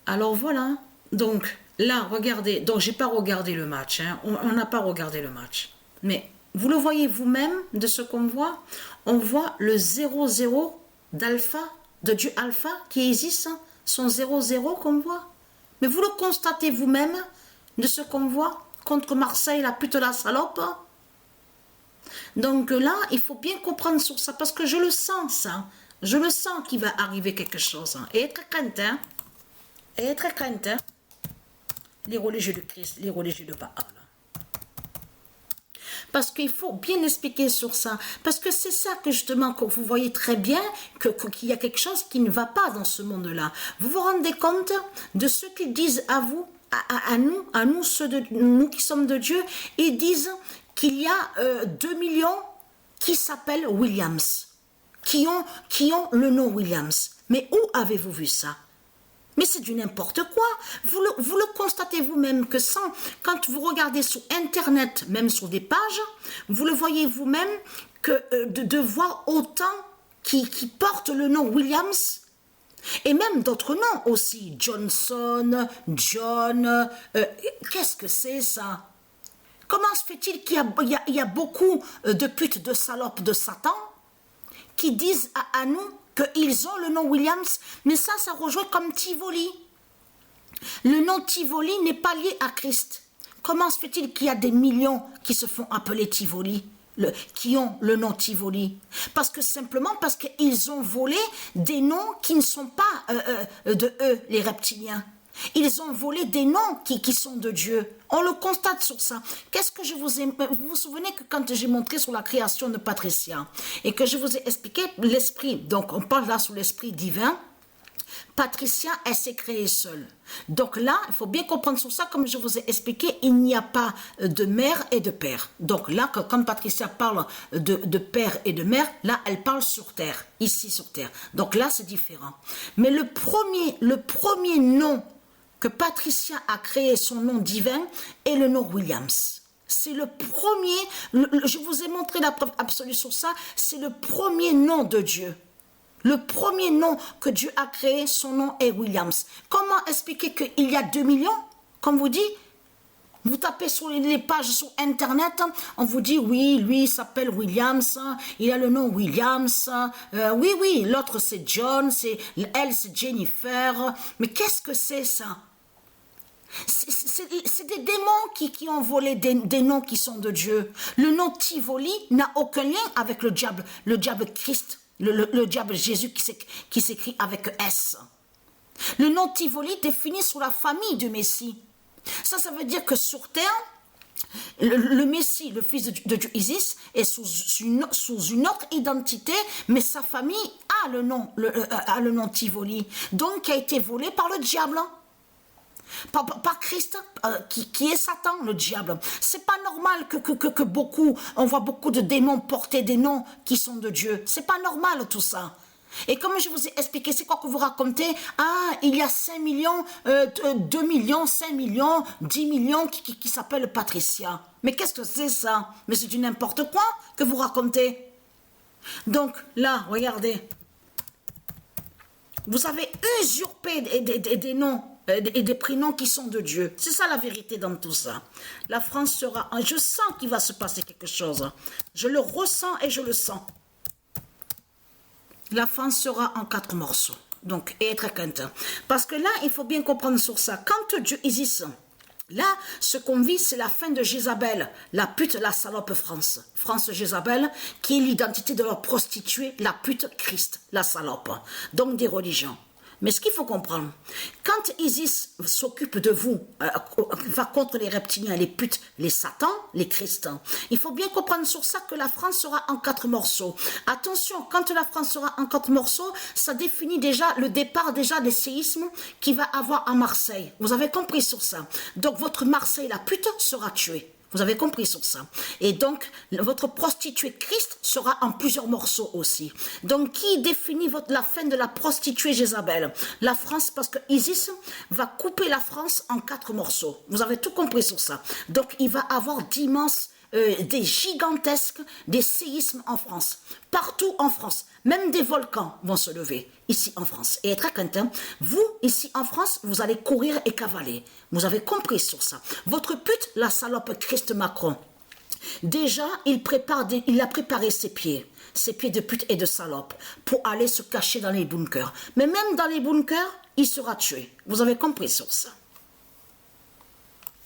Alors voilà. Donc là, regardez. Donc j'ai pas regardé le match. Hein. On n'a pas regardé le match. Mais vous le voyez vous-même de ce qu'on voit. On voit le 0-0 d'Alpha, de Dieu Alpha qui existe. Hein, son 0-0 qu'on voit. Mais vous le constatez vous-même de ce qu'on voit contre Marseille, la pute de la salope. Donc là, il faut bien comprendre sur ça parce que je le sens ça. Je le sens qu'il va arriver quelque chose. Hein. Et très crainte, hein. Et très crainte, hein. Les religieux de Christ, les religieux de Baal. Parce qu'il faut bien expliquer sur ça. Parce que c'est ça que justement, que vous voyez très bien qu'il y a quelque chose qui ne va pas dans ce monde-là. Vous vous rendez compte de ce qu'ils disent à vous, à nous, nous qui sommes de Dieu. Ils disent qu'il y a 2 millions qui s'appellent Williams, qui ont le nom Williams. Mais où avez-vous vu ça? Mais c'est du n'importe quoi. Vous le constatez vous-même que quand vous regardez sur Internet, même sur des pages, vous le voyez vous-même que de voir autant qui portent le nom Williams et même d'autres noms aussi. Johnson, John, qu'est-ce que c'est ça? Comment se fait-il qu'il y a beaucoup de putes, de salopes, de Satan qui disent à nous qu'ils ont le nom Williams, mais ça rejoint comme Tivoli. Le nom Tivoli n'est pas lié à Christ. Comment se fait-il qu'il y a des millions qui se font appeler Tivoli, qui ont le nom Tivoli? Simplement parce qu'ils ont volé des noms qui ne sont pas de eux, les reptiliens. Ils ont volé des noms qui sont de Dieu. On le constate sur ça. Qu'est-ce que je vous ai... Vous vous souvenez que quand j'ai montré sur la création de Patricia et que je vous ai expliqué l'esprit, donc on parle là sur l'esprit divin, Patricia, elle s'est créée seule. Donc là, il faut bien comprendre sur ça, comme je vous ai expliqué, il n'y a pas de mère et de père. Donc là, comme Patricia parle de père et de mère, là, elle parle sur terre, ici sur terre. Donc là, c'est différent. Mais le premier nom que Patricia a créé, son nom divin, est le nom Williams. C'est le premier, je vous ai montré la preuve absolue sur ça, c'est le premier nom de Dieu. Le premier nom que Dieu a créé, son nom est Williams. Comment expliquer qu'il y a 2 millions, comme vous dit? Vous tapez sur les pages sur Internet, on vous dit, oui, lui, il s'appelle Williams, il a le nom Williams, oui, l'autre c'est John, elle c'est Jennifer, mais qu'est-ce que c'est ça? C'est des démons qui ont volé des noms qui sont de Dieu. Le nom Tivoli n'a aucun lien avec le diable Christ, le diable Jésus qui s'écrit avec S. Le nom Tivoli définit sous la famille du Messie. Ça veut dire que sur terre, le Messie, le fils de Dieu Isis, est sous une autre identité, mais sa famille a le nom Tivoli, donc qui a été volé par le diable. Par Christ, qui est Satan, le diable. C'est pas normal que on voit beaucoup de démons porter des noms qui sont de Dieu. C'est pas normal tout ça. Et comme je vous ai expliqué, c'est quoi que vous racontez? Ah, il y a 5 millions, 2 millions, 5 millions, 10 millions qui s'appellent Patricia. Mais qu'est-ce que c'est ça? Mais c'est du n'importe quoi que vous racontez. Donc là, regardez. Vous avez usurpé des noms et des prénoms qui sont de Dieu. C'est ça la vérité dans tout ça. La France sera... Je sens qu'il va se passer quelque chose. Je le ressens et je le sens. La France sera en 4 morceaux. Donc, et très content. Parce que là, il faut bien comprendre sur ça. Quand Dieu existe, là, ce qu'on vit, c'est la fin de Jézabel, la pute, la salope France. France Jézabel, qui est l'identité de leur prostituée, la pute Christ, la salope. Donc des religions. Mais ce qu'il faut comprendre, quand Isis s'occupe de vous, va contre les reptiliens, les putes, les satans, les chrétiens, il faut bien comprendre sur ça que la France sera en 4 morceaux. Attention, quand la France sera en 4 morceaux, ça définit déjà le départ déjà des séismes qu'il va avoir à Marseille. Vous avez compris sur ça. Donc votre Marseille, la pute, sera tuée. Vous avez compris sur ça. Et donc, votre prostituée Christ sera en plusieurs morceaux aussi. Donc, qui définit la fin de la prostituée Jézabel? La France, parce que Isis va couper la France en 4 morceaux. Vous avez tout compris sur ça. Donc, il va avoir d'immenses des gigantesques, des séismes en France. Partout en France, même des volcans vont se lever ici en France. Et être à Quentin, vous, ici en France, vous allez courir et cavaler. Vous avez compris sur ça. Votre pute, la salope Christ Macron, déjà, il a préparé ses pieds de pute et de salope, pour aller se cacher dans les bunkers. Mais même dans les bunkers, il sera tué. Vous avez compris sur ça.